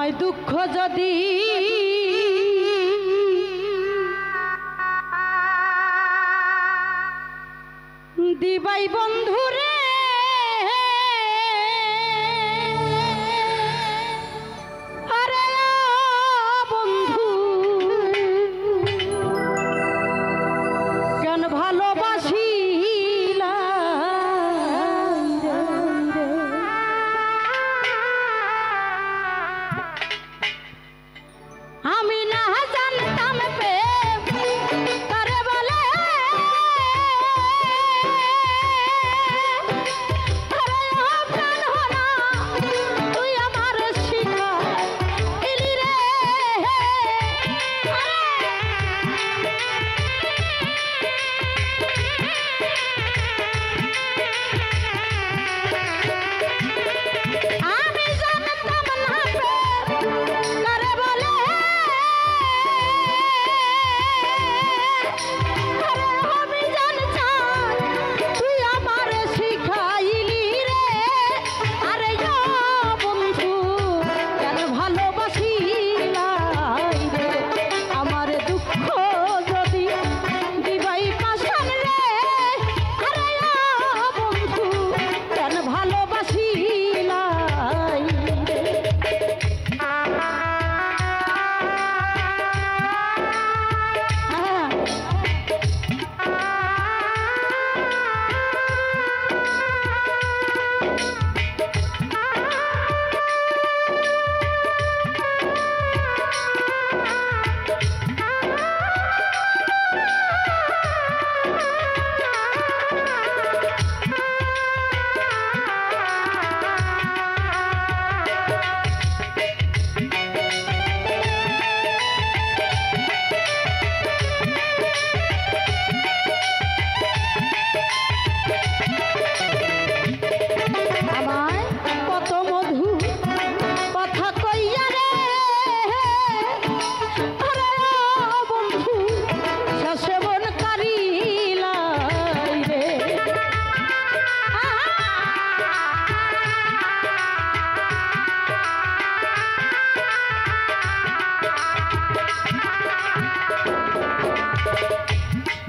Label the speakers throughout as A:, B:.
A: আমায় দুঃখ যদি দিবাই বন্ধুরে আরে বন্ধু কেন ভালোবাসিলা আমি না জানতাম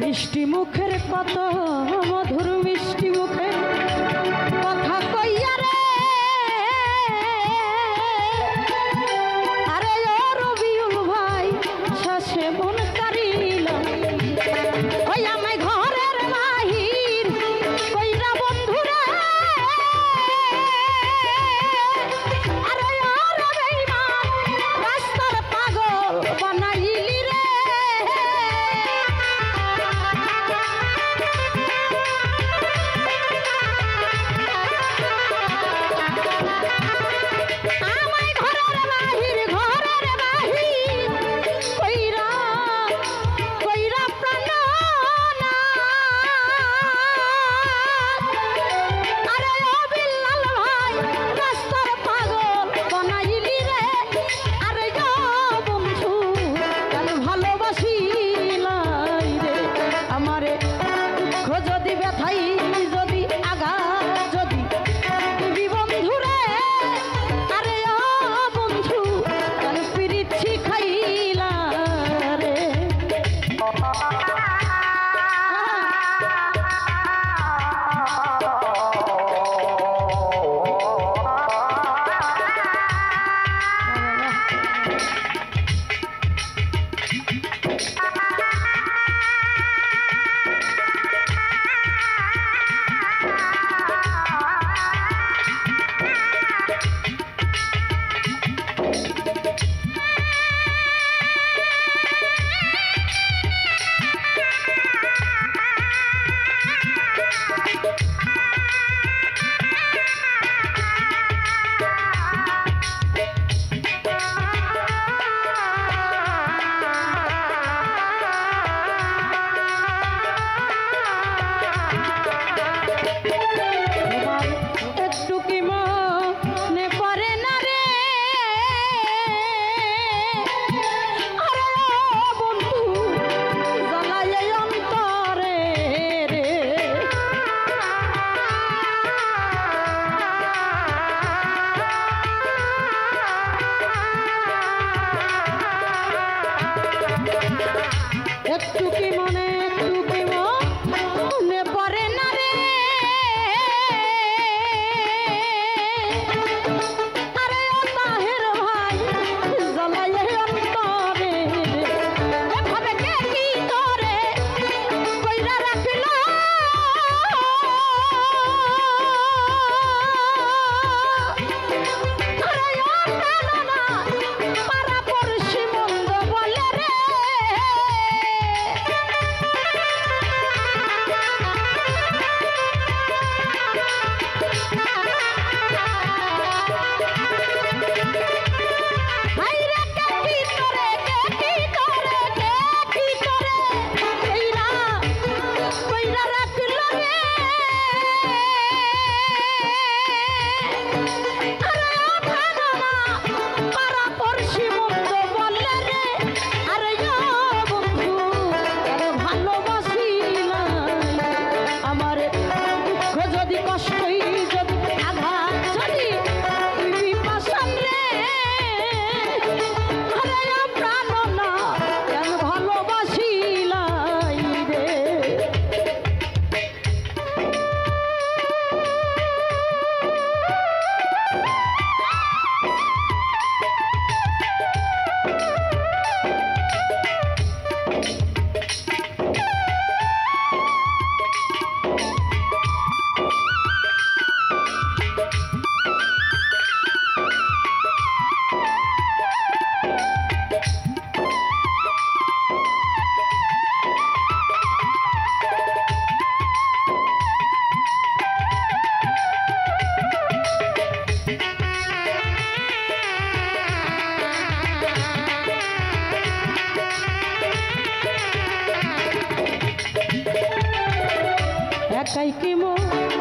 A: মিষ্টি মুখের কত মধুর মিষ্টি মুখের কথা কইয়া রে আরে ও রবিউল ভাই শেষে মন কারিল ওই আমায় ঘরের বাহির কইরা বন্ধুরা আরে ও বেঈমান রাস্তার পাগল বানাইলি রে কি মনে একটু কি মনে পড়ে না রে আরে ও তাহের ভাই জ্বালায় অন্তরে এভাবে কে কি করে কইরা রাখিল আরে ও প্রাণনা পাড়া পড়শি মন্দ বলে রে হাইরে কে কি করে কইরা রাখিল রে আরে ও প্রাণনা পাড়া পড়শি মন্দ বলে রে আরে ও বন্ধু আরে ভালোবাসি না আমার দুঃখ যদি কষ্টই যদি আঘাত যদি বিপাশান রে আরে ও প্রাণনা কেন ভালোবাসি লাই রে একাই কি মন